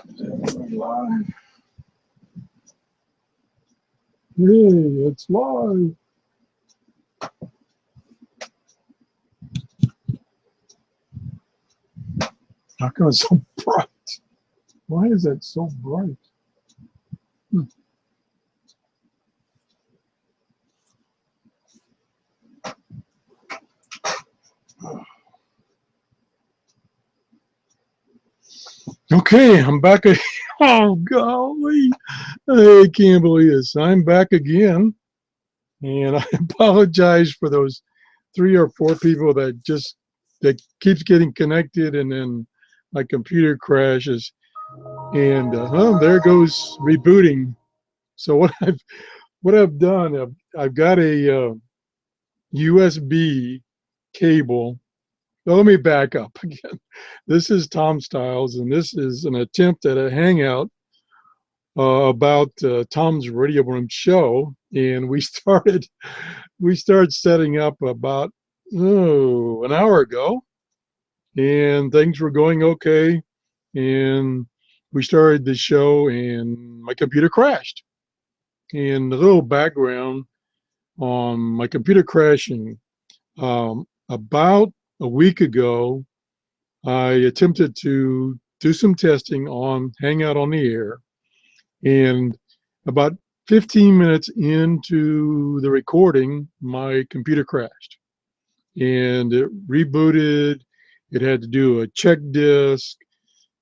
Live. Hey, it's live. How come it's so bright? Why is that so bright? Okay, I'm back. Oh, golly. I can't believe this. I'm back again. And I apologize for those 3 or 4 people that keeps getting connected and then my computer crashes. And oh, there goes rebooting. So what I've done, I've got a USB cable. Well, let me back up again. This is Tom Stiles, and this is an attempt at a hangout about Tom's Radio Room show. And we started setting up about an hour ago, and things were going okay. And we started the show, and my computer crashed. And a little background on my computer crashing. About a week ago, I attempted to do some testing on Hangout on the Air, and about 15 minutes into the recording, my computer crashed, and it rebooted. It had to do a check disk,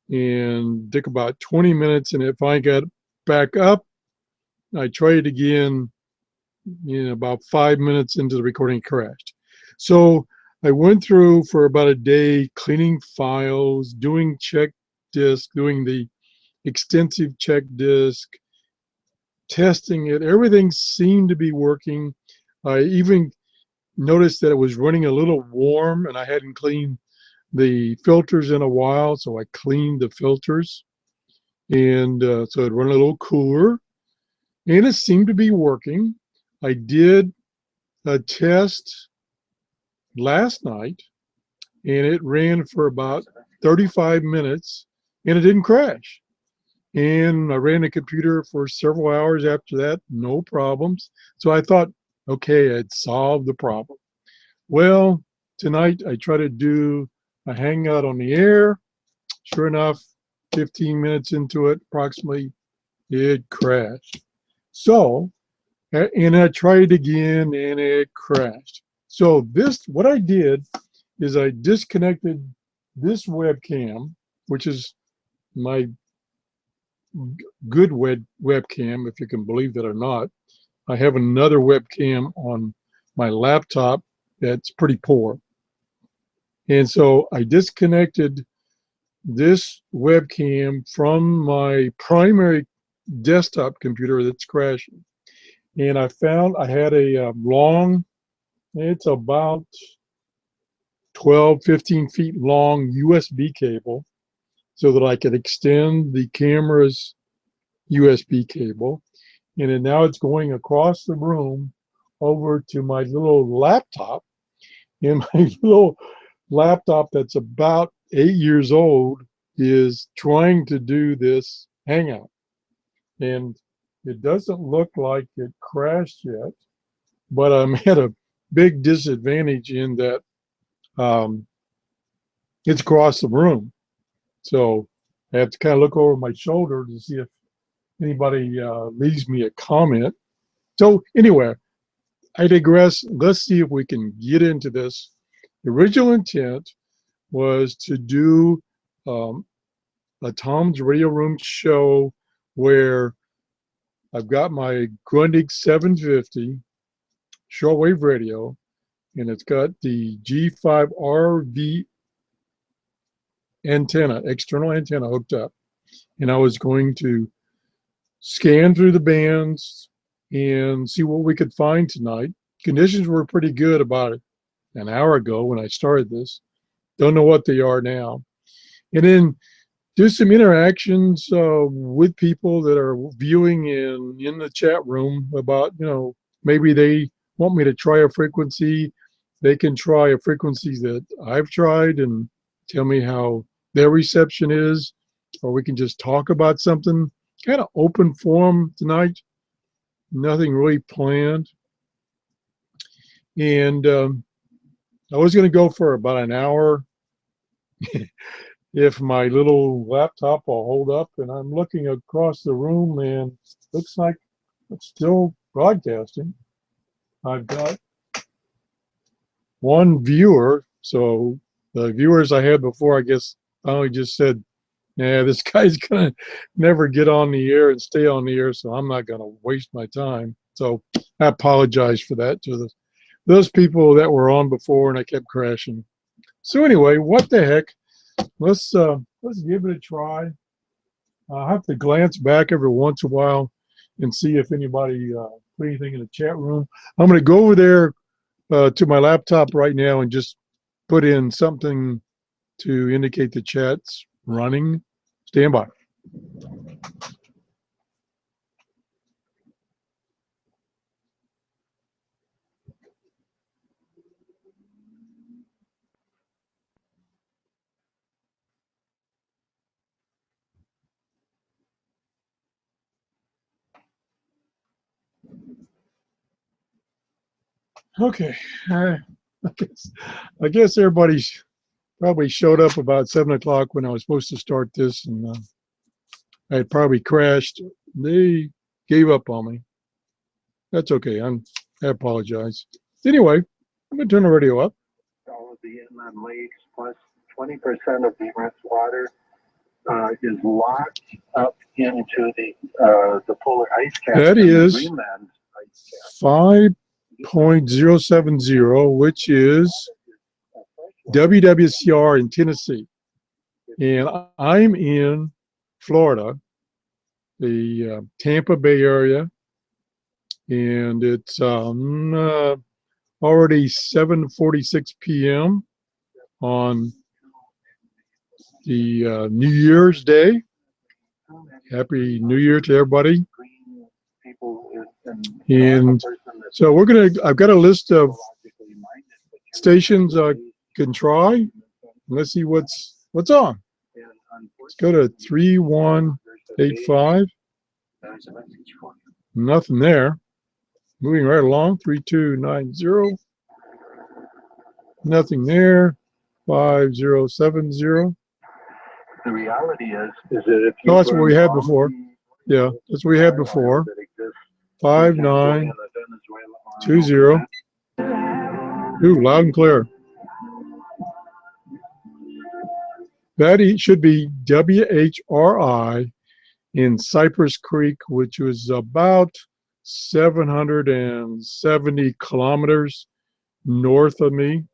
and took about 20 minutes, and it finally got back up. I tried it again, about 5 minutes into the recording, it crashed. So I went through for about a day cleaning files, doing check disk, doing the extensive check disk, testing it. Everything seemed to be working. I even noticed that it was running a little warm, and I hadn't cleaned the filters in a while, so I cleaned the filters, and so it run a little cooler, and it seemed to be working. I did a test last night, and it ran for about 35 minutes, and it didn't crash. And I ran the computer for several hours after that, no problems. So I thought, okay, I'd solved the problem. Well, tonight I tried to do a hangout on the air. Sure enough, 15 minutes into it, approximately, it crashed. So, and I tried again, and it crashed. So what I did is I disconnected this webcam, which is my good webcam, if you can believe that or not. I have another webcam on my laptop that's pretty poor. And so I disconnected this webcam from my primary desktop computer that's crashing. And I found I had a long, it's about 12, 15 feet long USB cable, so that I could extend the camera's USB cable. And then now it's going across the room over to my little laptop. And my little laptop that's about 8 years old is trying to do this hangout. And it doesn't look like it crashed yet, but I'm at a big disadvantage in that it's across the room. So I have to kind of look over my shoulder to see if anybody leaves me a comment. So anyway, I digress. Let's see if we can get into this. The original intent was to do a Tom's Radio Room show where I've got my Grundig 750 shortwave radio, and it's got the G5RV antenna, external antenna hooked up. And I was going to scan through the bands and see what we could find tonight. Conditions were pretty good about an hour ago when I started this. Don't know what they are now. And then do some interactions with people that are viewing in the chat room about, maybe they want me to try a frequency. They can try a frequency that I've tried and tell me how their reception is. or we can just talk about something. Kind of open forum tonight. Nothing really planned. And I was going to go for about an hour if my little laptop will hold up. And I'm looking across the room and looks like it's still broadcasting. I've got one viewer. So the viewers I had before, I guess, finally just said, yeah, this guy's going to never get on the air and stay on the air, so I'm not going to waste my time. So I apologize for that to those people that were on before and I kept crashing. So anyway, what the heck? Let's give it a try. I have to glance back every once in a while and see if anybody put anything in the chat room. I'm going to go over there to my laptop right now and just put in something to indicate the chat's running. Stand by. Okay, I guess everybody's probably showed up about 7 o'clock when I was supposed to start this, and I had probably crashed. They gave up on me. That's okay. I apologize. Anyway, I'm gonna turn the radio up. All of the inland lakes, plus 20% of the Earth's water is locked up into the polar ice cap. That is Greenland ice cap. 5.070, which is WWCR in Tennessee, and I'm in Florida, the Tampa Bay area, and it's already 7:46 p.m. on the New Year's Day. Happy New Year to everybody. And so I've got a list of stations I can try. Let's see what's on. Let's go to 3185. Nothing there. Moving right along. 3290. Nothing there. 5070. The reality is that if you that's what we had before. Yeah, that's what we had before. 5920. Ooh, loud and clear. That should be WHRI in Cypress Creek, which was about 770 kilometers north of me.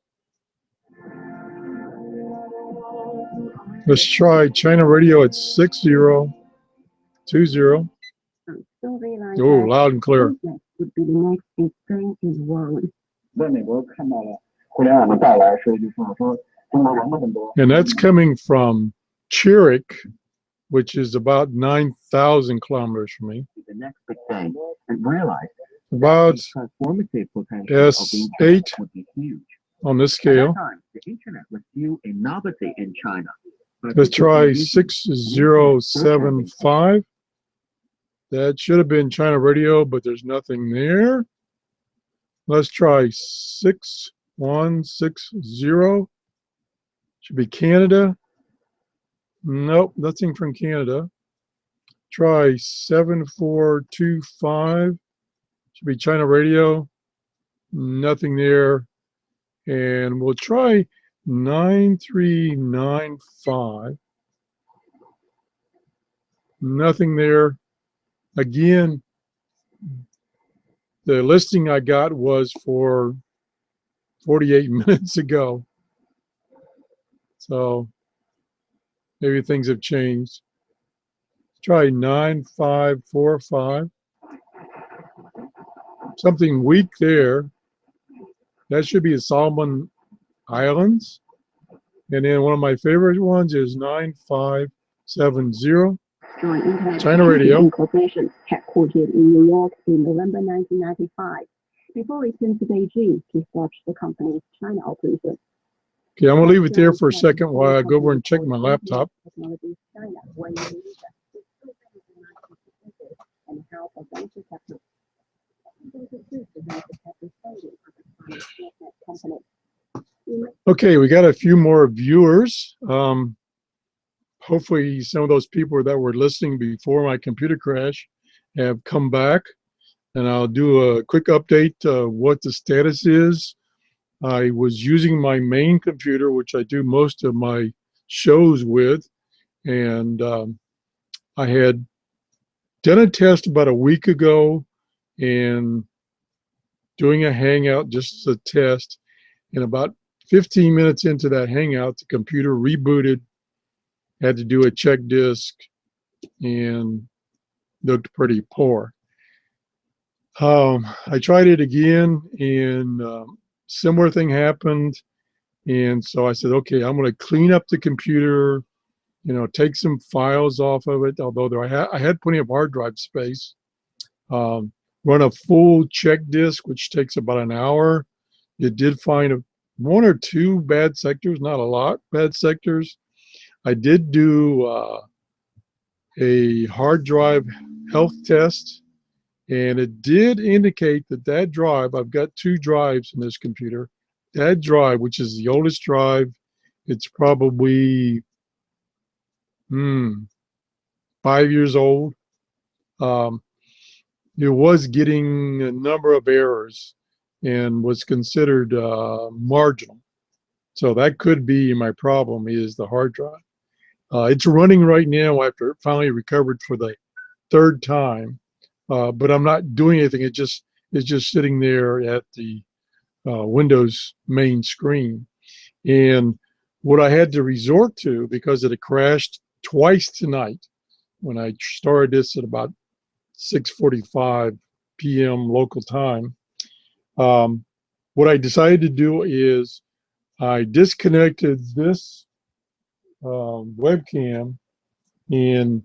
Let's try China Radio at 6020. Oh, loud and clear. And that's coming from Chiric, which is about 9,000 kilometers from me. The next big thing, and realize about transformative potential S8 would be huge. on this scale. The internet was still a novelty in China. Let's try 6075. That should have been China Radio, but there's nothing there. Let's try 6160. Should be Canada. Nope, nothing from Canada. Try 7425. Should be China Radio. Nothing there. And we'll try 9395. Nothing there. Again, the listing I got was for 48 minutes ago. So maybe things have changed. Try 9545. Something weak there. That should be the Solomon Islands. And then one of my favorite ones is 9570. China Radio. Incorporation, headquartered in New York in November 1995, before it came to Beijing to establish the company's China operation. Okay, I'm gonna leave it there for a second while I go over and check my laptop. Okay, we got a few more viewers. Hopefully some of those people that were listening before my computer crash have come back, and I'll do a quick update what the status is. I was using my main computer, which I do most of my shows with, and I had done a test about a week ago and doing a hangout just as a test, and about 15 minutes into that hangout, the computer rebooted, had to do a check disk, and looked pretty poor. I tried it again, and similar thing happened. And so I said, okay, I'm going to clean up the computer, take some files off of it, although I had plenty of hard drive space. Run a full check disk, which takes about an hour. It did find one or two bad sectors, not a lot, bad sectors. I did do a hard drive health test, and it did indicate that drive, I've got two drives in this computer, that drive, which is the oldest drive, it's probably 5 years old. It was getting a number of errors and was considered marginal. So that could be my problem, is the hard drive. It's running right now after it finally recovered for the third time, but I'm not doing anything. It's just sitting there at the Windows main screen. And what I had to resort to, because it had crashed twice tonight, when I started this at about 6:45 p.m. local time, what I decided to do is I disconnected this webcam and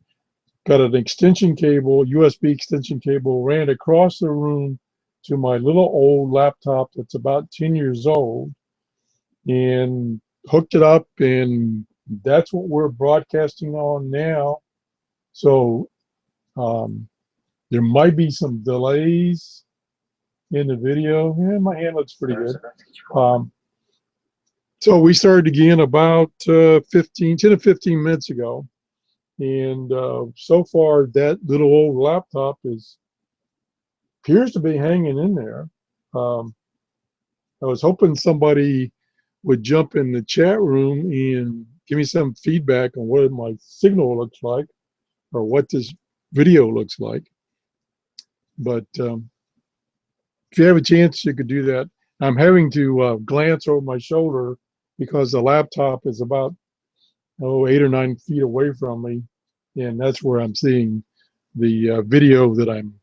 got an extension cable, USB extension cable, ran across the room to my little old laptop that's about 10 years old, and hooked it up, and that's what we're broadcasting on now. So there might be some delays in the video. Yeah, my hand looks pretty good. So we started again about 10 to 15 minutes ago. And so far, that little old laptop appears to be hanging in there. I was hoping somebody would jump in the chat room and give me some feedback on what my signal looks like or what this video looks like. But if you have a chance, you could do that. I'm having to glance over my shoulder because the laptop is about 8 or 9 feet away from me, and that's where I'm seeing the video that I'm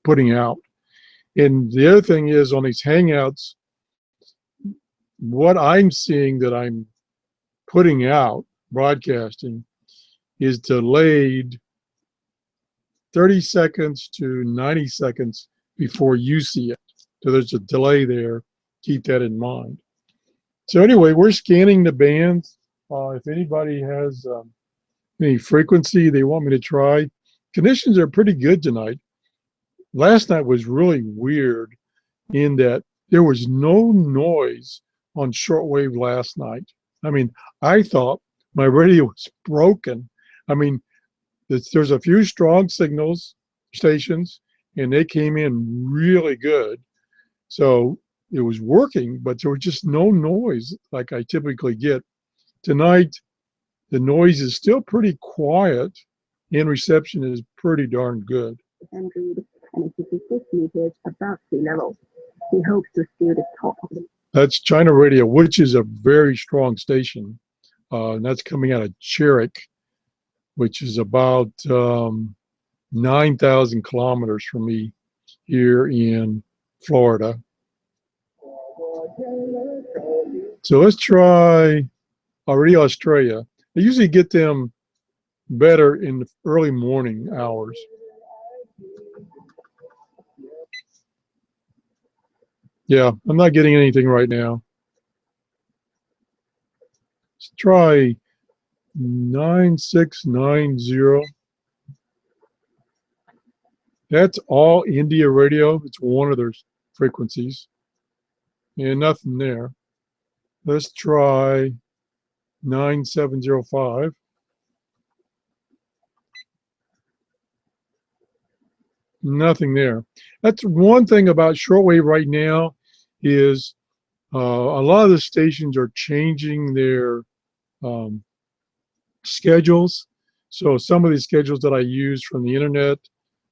putting out. And the other thing is, on these Hangouts, what I'm seeing that I'm putting out, broadcasting, is delayed 30 seconds to 90 seconds before you see it. So there's a delay there. Keep that in mind. So anyway, we're scanning the bands. If anybody has any frequency they want me to try, conditions are pretty good tonight. Last night was really weird in that there was no noise on shortwave last night. I mean, I thought my radio was broken. I mean, there's a few strong signals stations, and they came in really good. So it was working, but there was just no noise like I typically get. Tonight, the noise is still pretty quiet, and reception is pretty darn good. 156 meters above sea level. He hopes to steal the top of the. That's China Radio, which is a very strong station. And that's coming out of Cherrick, which is about 9,000 kilometers from me here in Florida. So let's try Radio Australia. I usually get them better in the early morning hours. Yeah, I'm not getting anything right now. Let's try 9690. That's all India radio. It's one of their frequencies. And nothing there. Let's try 9705. Nothing there. That's one thing about shortwave right now is a lot of the stations are changing their um, schedules. So some of these schedules that I use from the internet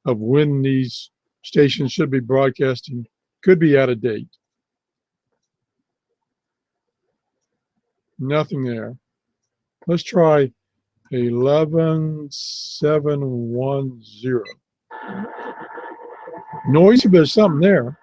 of when these stations should be broadcasting could be out of date. Nothing there. Let's try 11710. Noisy, but there's something there.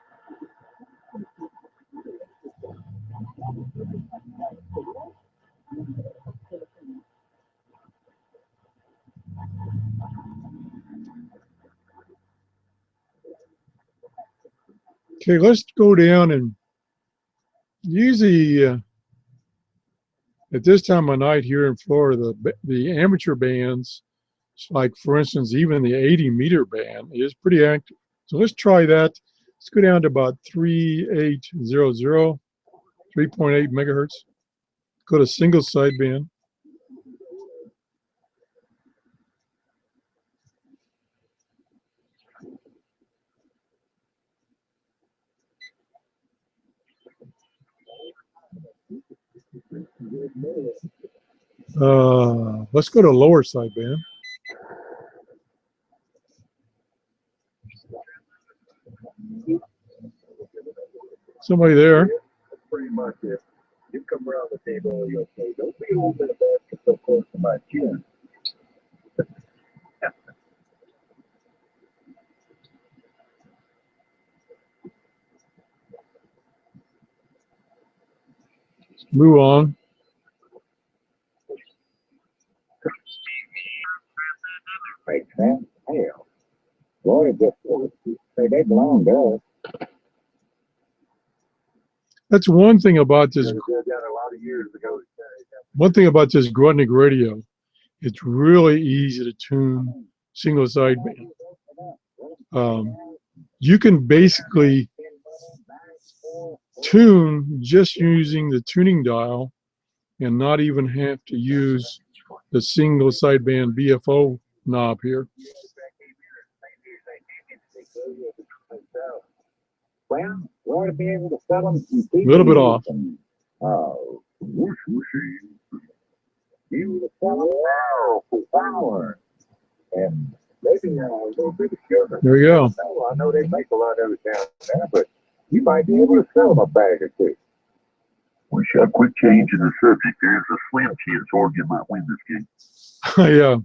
Okay, let's go down and usually at this time of night here in Florida, the amateur bands, like for instance, even the 80-meter band is pretty active. So let's try that. Let's go down to about 3800, 3.8 megahertz. Go to single sideband. Let's go to lower sideband. Somebody there. Pretty much it. You come around the table and you'll say, don't be holding the basket so close to my chin. Move on. Makes sense. Hell. Boy, just say they belong to us. That's one thing about this. Did that a lot of years ago. One thing about this Grudnik radio, it's really easy to tune single sideband. You can basically tune just using the tuning dial and not even have to use the single sideband BFO knob here. Well, we ought to be able to sell them some A little bit off. Whoosh, whooshy. You to sell them now for power. And maybe a little bit of sugar. There we go. I know they make a lot of it down there, but you might be able to sell them a bag or two. We should quit changing the subject. There's a slim chance Oregon might win this game. Yeah,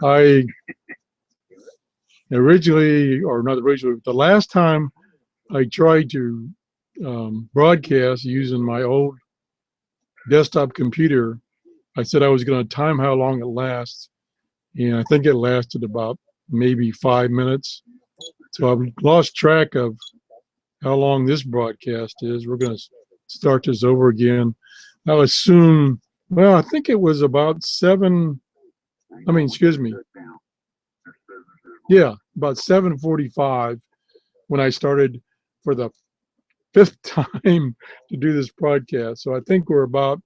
I originally, or not originally, but the last time I tried to broadcast using my old desktop computer, I said I was going to time how long it lasts, and I think it lasted about maybe 5 minutes. So I've lost track of how long this broadcast is. We're going to start this over again. I'll assume, well, I think it was about yeah, about 7:45 when I started for the 5th time to do this broadcast. So I think we're about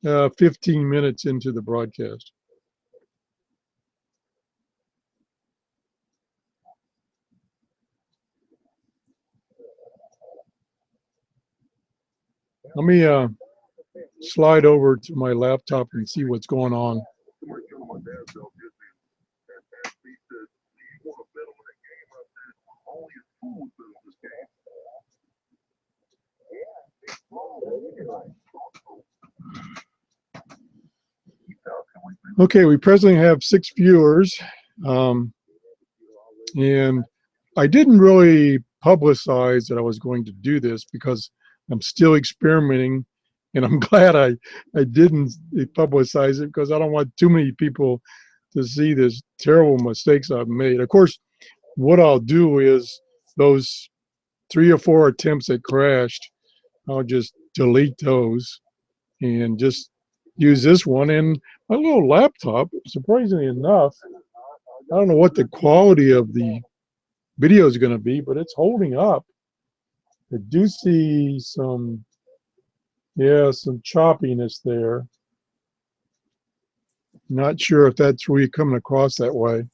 15 minutes into the broadcast. Let me slide over to my laptop and see what's going on. Okay, we presently have 6 viewers, and I didn't really publicize that I was going to do this because I'm still experimenting, and I'm glad I didn't publicize it because I don't want too many people to see this terrible mistakes I've made. Of course, what I'll do is those 3 or 4 attempts that crashed, I'll just delete those and just use this one. And my little laptop, surprisingly enough, I don't know what the quality of the video is going to be, but it's holding up. I do see some, yeah, some choppiness there. Not sure if that's where you're coming across that way.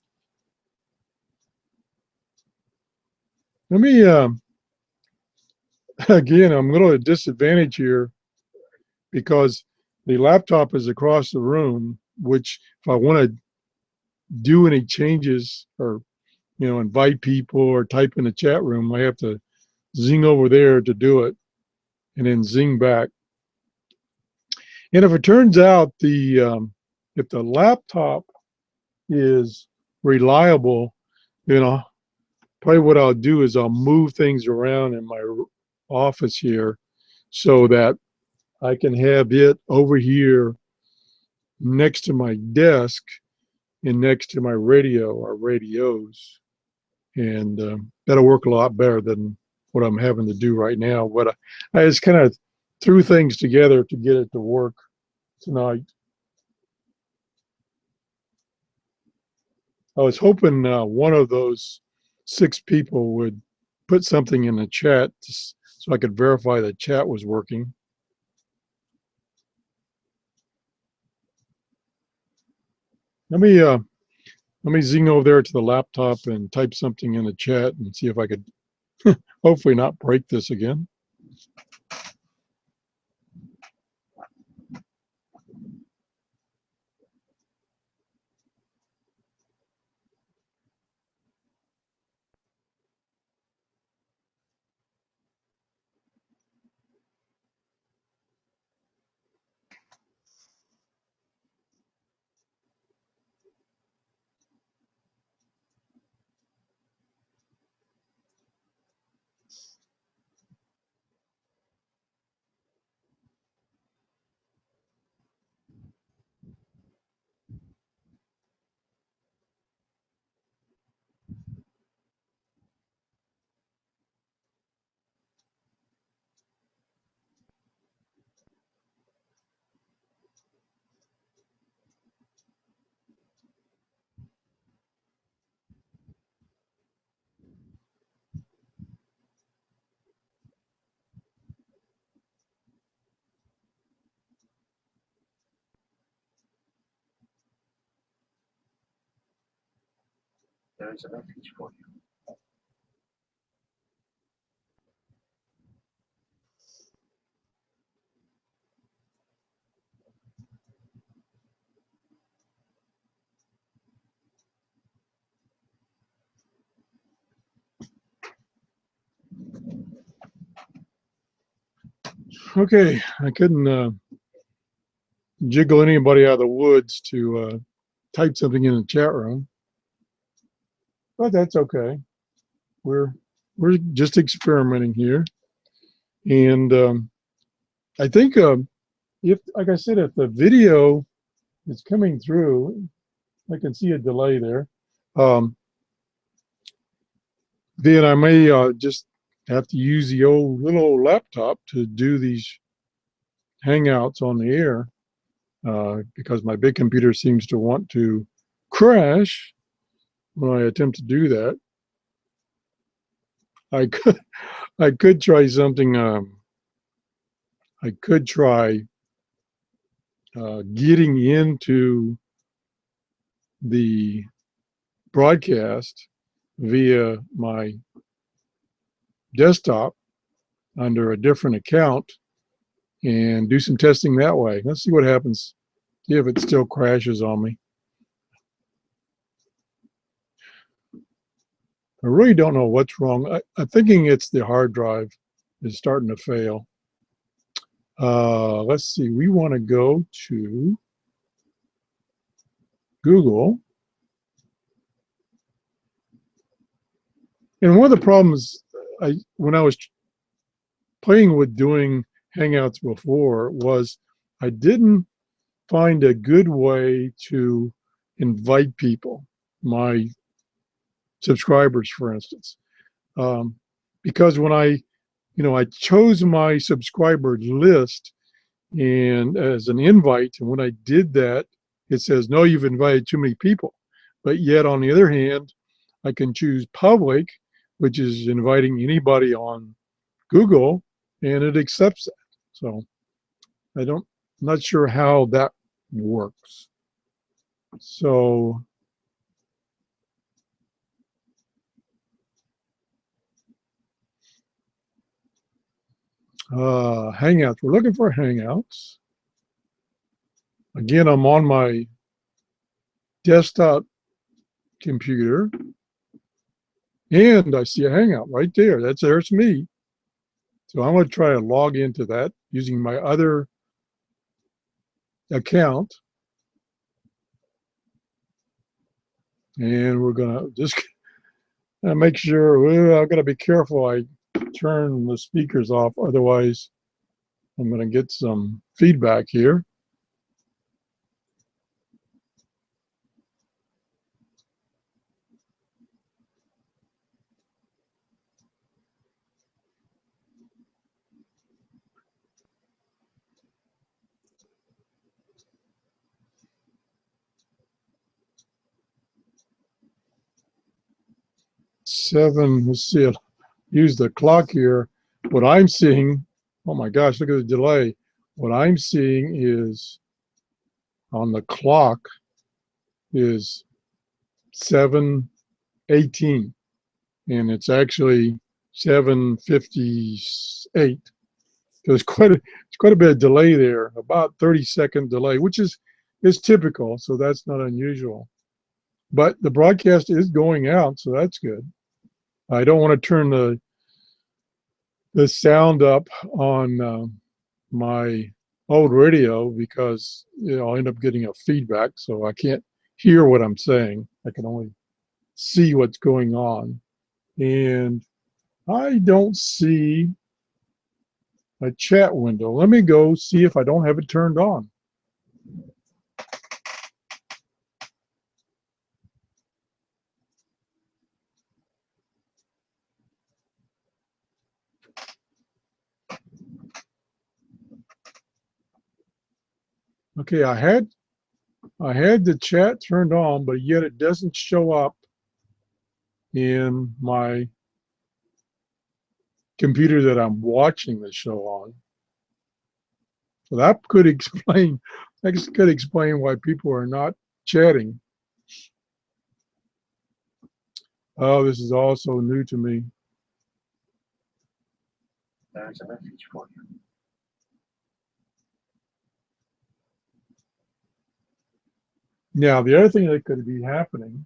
Let me, again, I'm a little at a disadvantage here because the laptop is across the room, which if I want to do any changes or, invite people or type in the chat room, I have to zing over there to do it and then zing back. And if it turns out if the laptop is reliable, probably what I'll do is I'll move things around in my office here so that I can have it over here next to my desk and next to my radio or radios. And that'll work a lot better than what I'm having to do right now. But I just kind of threw things together to get it to work tonight. I was hoping one of those 6 people would put something in the chat so I could verify the chat was working. Let me zing over there to the laptop and type something in the chat and see if I could hopefully not break this again. There's a message for you. Okay, I couldn't jiggle anybody out of the woods to type something in the chat room, but that's okay. We're just experimenting here, and I think if, like I said, if the video is coming through, I can see a delay there. Then I may just have to use the little old laptop to do these hangouts on the air because my big computer seems to want to crash when I attempt to do that. I could try something. I could try getting into the broadcast via my desktop under a different account and do some testing that way. Let's see what happens. See if it still crashes on me. I really don't know what's wrong. I'm thinking it's the hard drive is starting to fail. Let's see. We want to go to Google. And one of the problems when I was playing with doing Hangouts before was I didn't find a good way to invite people, my subscribers, for instance. Because when I chose my subscriber list, and as an invite. And when I did that, it says, no, you've invited too many people. But yet, on the other hand, I can choose public, which is inviting anybody on Google, and it accepts that. So I'm not sure how that works. So Hangouts, we're looking for Hangouts. Again, I'm on my desktop computer, and I see a Hangout right there. There's me. So I'm going to try to log into that using my other account. And we're going to just make sure, well, I've got to be careful I turn the speakers off. Otherwise, I'm going to get some feedback here. Let's see, I'll use the clock here. What I'm seeing, oh my gosh, look at the delay. What I'm seeing is on the clock is 7:18, and it's actually 7:58. So it's quite a bit of delay there, about 30-second delay, which is typical, so that's not unusual. But the broadcast is going out, so that's good. I don't want to turn the sound up on my old radio because I'll end up getting a feedback, so I can't hear what I'm saying. I can only see what's going on. And I don't see a chat window. Let me go see if I don't have it turned on. Okay, I had the chat turned on, but yet it doesn't show up in my computer that I'm watching the show on. So that could explain why people are not chatting. Oh, this is also new to me. There's a message for you. Now, the other thing that could be happening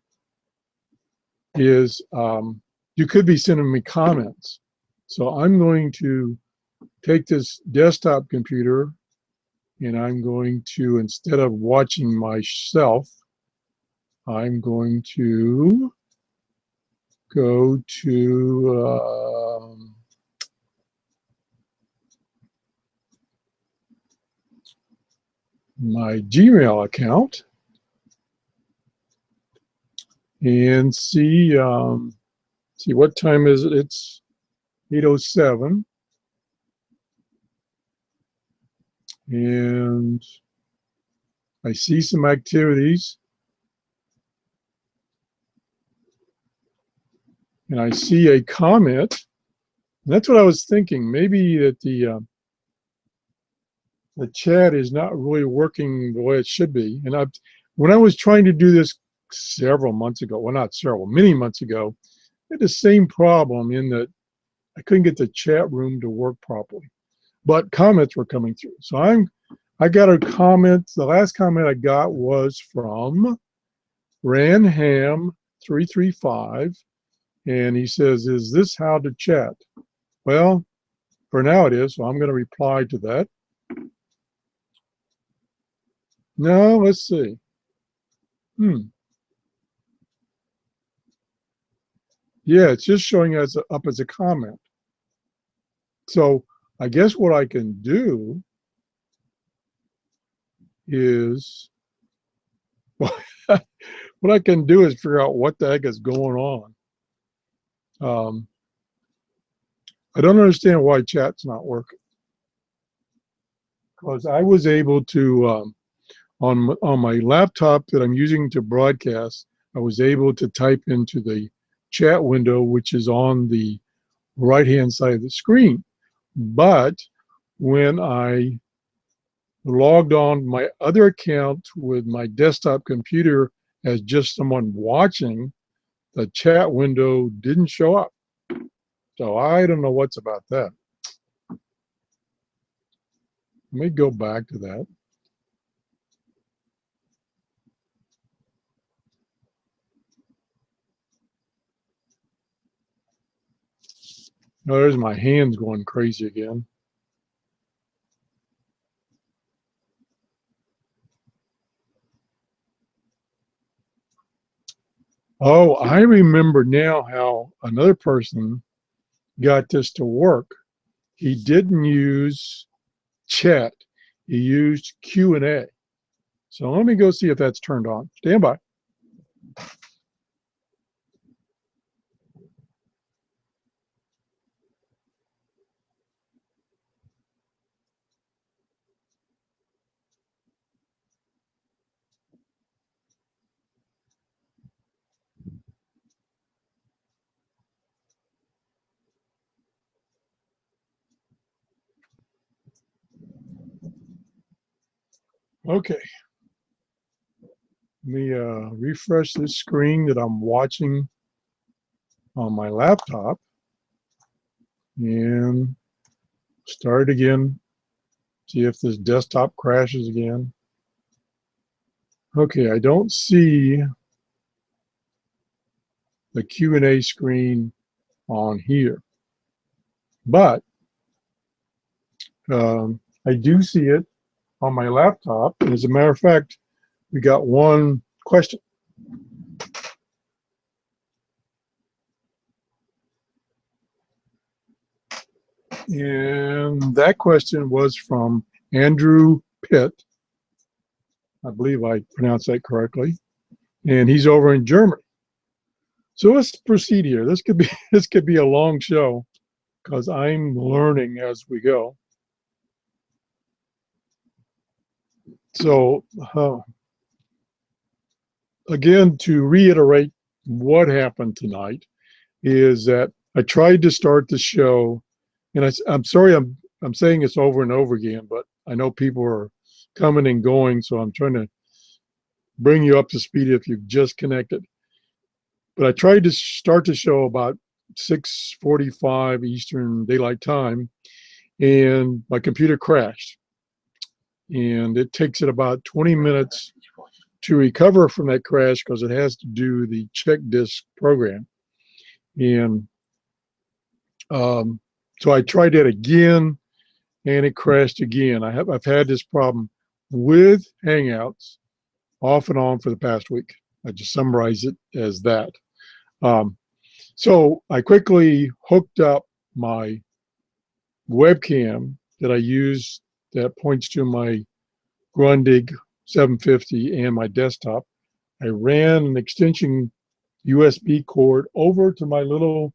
is you could be sending me comments. So I'm going to take this desktop computer and I'm going to, instead of watching myself, I'm going to go to my Gmail account and see what time is it. It's 8:07, and I see some activities, and I see a comment. And that's what I was thinking. Maybe that the chat is not really working the way it should be. And when I was trying to do this several months ago, well, not several, many months ago, I had the same problem in that I couldn't get the chat room to work properly, but comments were coming through. So I got a comment. The last comment I got was from Ranham335, and he says, "Is this how to chat?" Well, for now it is, so I'm going to reply to that. No, let's see. Yeah, it's just showing up as a comment. So I guess what I can do is, what I can do is figure out what the heck is going on. I don't understand why chat's not working. because I was able to, on my laptop that I'm using to broadcast, I was able to type into the chat window, which is on the right-hand side of the screen. But when I logged on my other account with my desktop computer as just someone watching, the chat window didn't show up. So I don't know what's about that. Let me go back to that. Oh, there's my hands going crazy again. Oh, I remember now how another person got this to work. He didn't use chat. He used Q&A. So let me go see if that's turned on. Stand by. Okay. Let me refresh this screen that I'm watching on my laptop and start again. See if this desktop crashes again. Okay, I don't see the Q&A screen on here, but I do see it on my laptop. And as a matter of fact, we got one question. And that question was from Andrew Pitt. I believe I pronounced that correctly. And he's over in Germany. So let's proceed here. This could be a long show because I'm learning as we go. So again, to reiterate what happened tonight is that I tried to start the show, and I'm sorry I'm saying this over and over again, but I know people are coming and going, so I'm trying to bring you up to speed if you've just connected. But I tried to start the show about 6:45 Eastern Daylight Time, and my computer crashed. And it takes it about 20 minutes to recover from that crash because it has to do the check disk program. And so I tried that again, and it crashed again. I've had this problem with Hangouts off and on for the past week. I just summarize it as that. So I quickly hooked up my webcam that I use that points to my Grundig 750 and my desktop. I ran an extension USB cord over to my little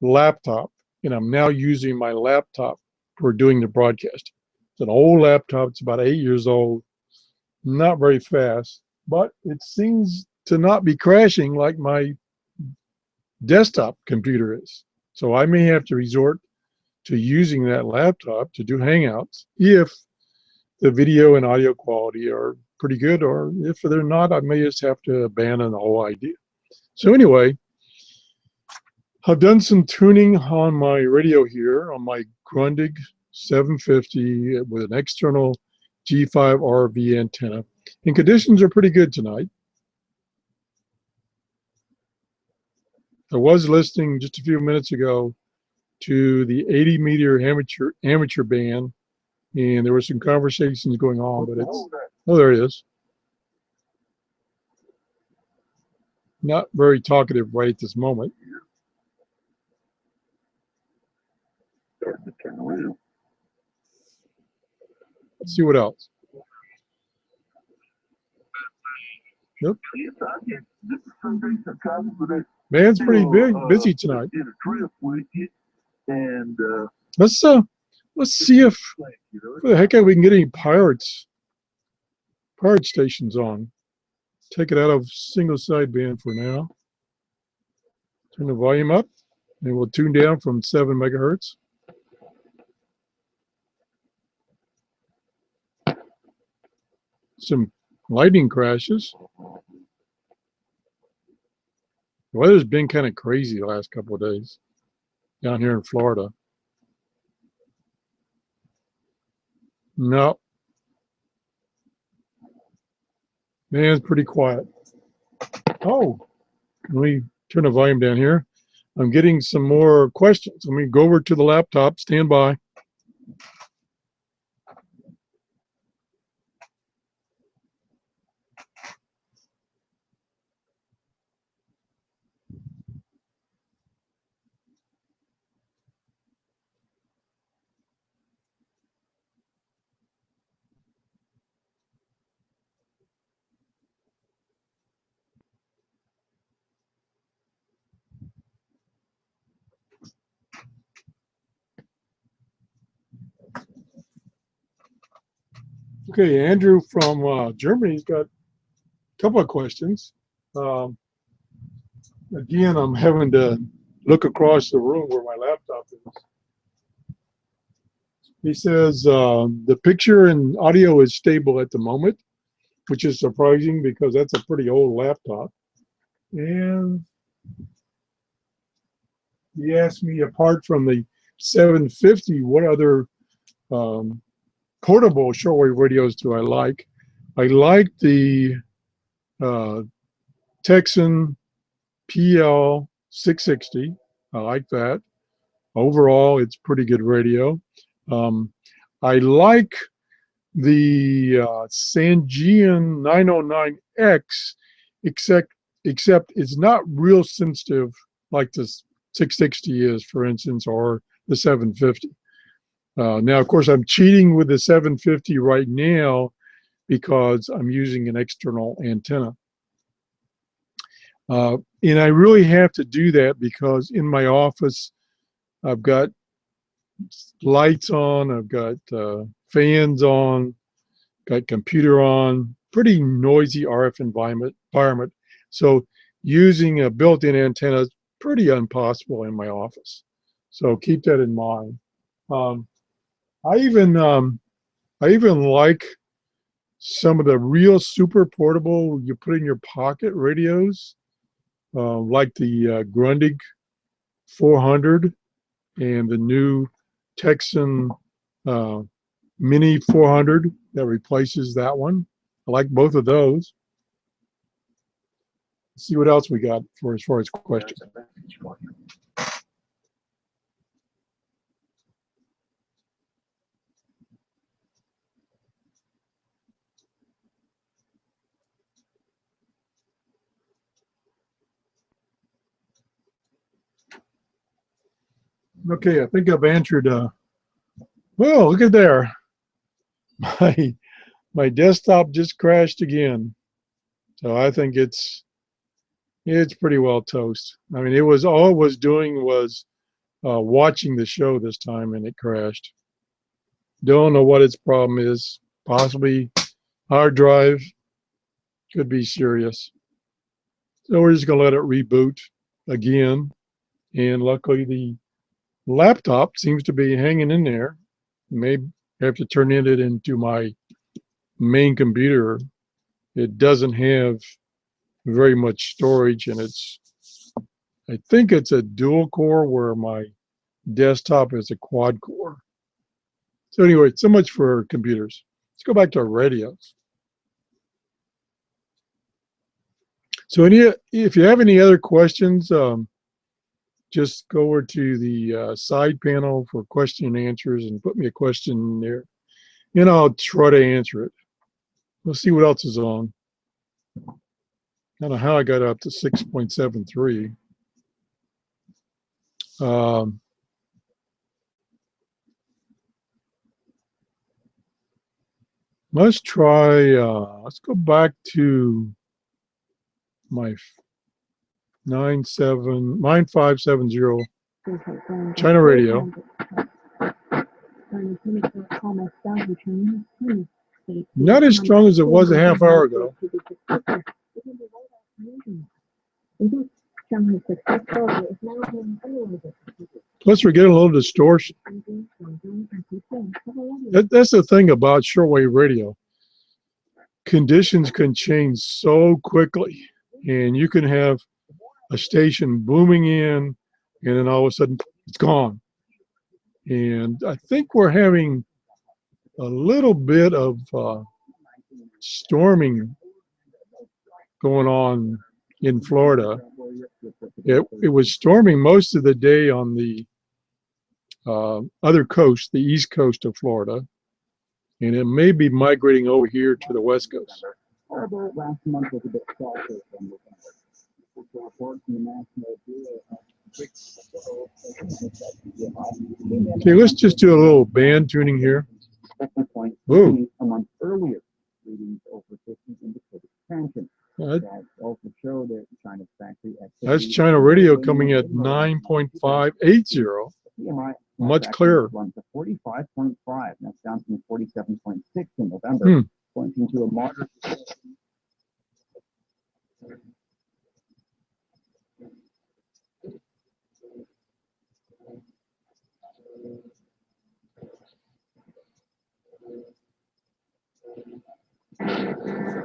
laptop, and I'm now using my laptop for doing the broadcast. It's an old laptop. It's about 8 years old, not very fast, but it seems to not be crashing like my desktop computer is. So I may have to resort to using that laptop to do Hangouts if the video and audio quality are pretty good, or if they're not, I may just have to abandon the whole idea. So anyway, I've done some tuning on my radio here on my Grundig 750 with an external G5 RV antenna, and conditions are pretty good tonight. I was listening just a few minutes ago to the 80-meter amateur band, and there were some conversations going on, but it's, oh, there it is. Not very talkative right at this moment. Let's see what else. Nope. Man's pretty busy tonight. Let's Let's see if, for the heck of it, we can get any pirate stations on. Take it out of single sideband for now. Turn the volume up, and we'll tune down from 7 megahertz. Some lightning crashes. The weather's been kind of crazy the last couple of days down here in Florida. No. Man, it's pretty quiet. Oh, let me turn the volume down here. I'm getting some more questions. Let me go over to the laptop. Stand by. Okay, Andrew from Germany's got a couple of questions. Again, I'm having to look across the room where my laptop is. He says the picture and audio is stable at the moment, which is surprising because that's a pretty old laptop. And he asked me, apart from the 750, what other portable shortwave radios do I like? I like the Texan PL 660. I like that. Overall, it's pretty good radio. I like the Sangean 909X, except it's not real sensitive like the 660 is, for instance, or the 750. Now, of course, I'm cheating with the 750 right now because I'm using an external antenna. And I really have to do that because in my office, I've got lights on, I've got fans on, got computer on, pretty noisy RF environment. So using a built-in antenna is pretty impossible in my office. So keep that in mind. I even like some of the real super portable you put in your pocket radios, like the Grundig 400 and the new Texan Mini 400 that replaces that one. I like both of those. Let's see what else we got for as far as questions. Okay, I think I've answered. Well, look at there. My desktop just crashed again. So I think it's pretty well toast. I mean, all it was doing was watching the show this time, and it crashed. Don't know what its problem is. Possibly hard drive. Could be serious. So we're just gonna let it reboot again. And luckily the laptop seems to be hanging in there. Maybe have to turn it into my main computer. It doesn't have very much storage, and I think it's a dual core where my desktop is a quad core. So anyway, so much for computers. Let's go back to our radios. So if you have any other questions, just go over to the side panel for question and answers and put me a question in there, and I'll try to answer it. We'll see what else is on. I don't know how I got up to 6.73. Let's try, let's go back to my 9570 China radio. Not as strong as it was a half hour ago. Plus, we're getting a little distortion. That's the thing about shortwave radio. Conditions can change so quickly, and you can have a station booming in, and then all of a sudden it's gone. And I think we're having a little bit of storming going on in Florida. It was storming most of the day on the other coast, the east coast of Florida, and it may be migrating over here to the west coast. Last month was a bit softer than Okay, let's just do a little band tuning here. Ooh. A month earlier, readings over 50 indicated expansion. That also show that China's factory activity. That's China radio coming at 9.580. Much clearer. Runs to 45.5. That's down from 47.6 in November, pointing to a moderate.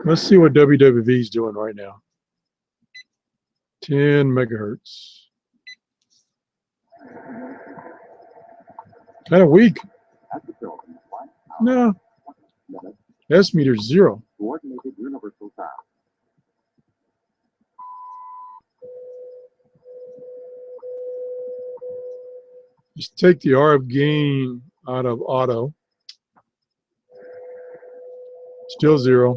Let's see what WWV is doing right now. 10 megahertz. Kind of weak. No. S meter 0. Coordinated universal time. Just take the RF gain out of auto. Still 0.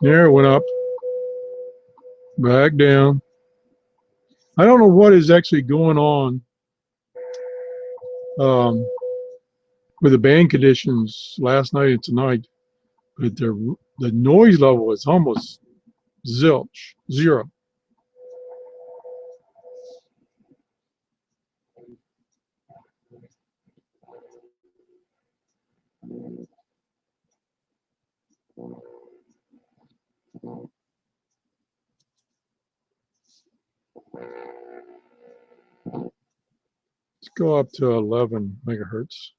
There, it went up. Back down. I don't know what is actually going on with the band conditions last night and tonight, but the noise level is almost zilch, 0. Let's go up to 11 megahertz.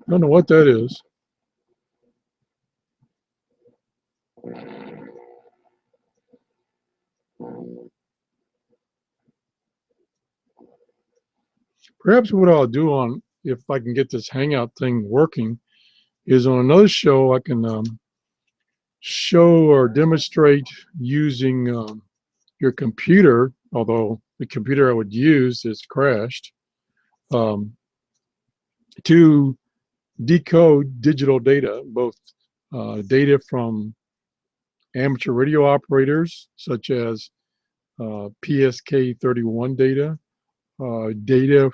Don't know what that is. Perhaps what I'll do on, if I can get this Hangout thing working, is on another show I can show or demonstrate using your computer, although the computer I would use is crashed, to decode digital data, both data from amateur radio operators, such as PSK31 data, data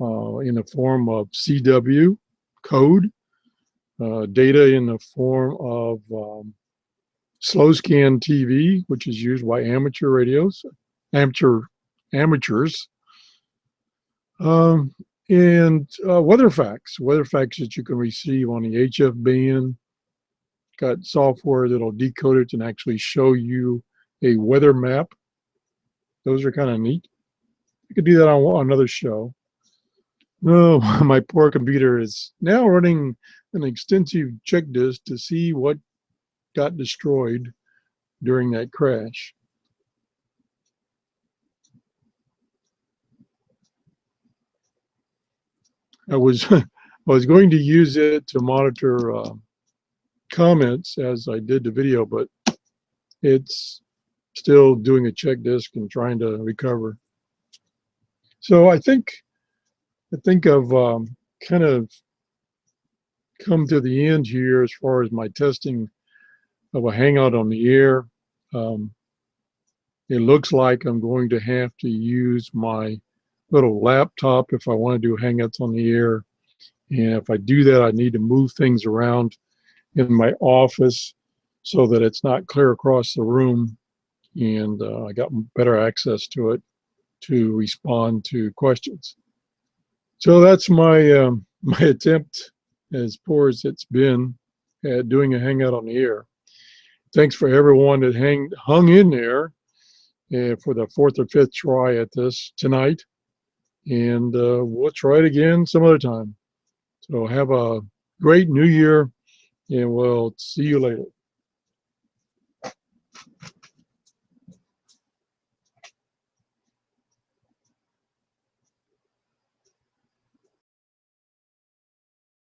in the form of CW code, data in the form of slow scan TV, which is used by amateur radios, amateurs, and weather facts that you can receive on the HF band. Got software that'll decode it and actually show you a weather map. Those are kind of neat. You could do that on another show. Oh, my poor computer is now running an extensive check disk to see what got destroyed during that crash. I was going to use it to monitor comments as I did the video, but it's still doing a check disk and trying to recover. So I think I've kind of come to the end here as far as my testing of a Hangout on the air. It looks like I'm going to have to use my little laptop if I want to do Hangouts on the air. And if I do that, I need to move things around in my office so that it's not clear across the room, and I got better access to it to respond to questions. So that's my my attempt, as poor as it's been, at doing a hangout on the air. Thanks for everyone that hung in there for the fourth or fifth try at this tonight, and we'll try it again some other time. So have a great new year, and we'll see you later.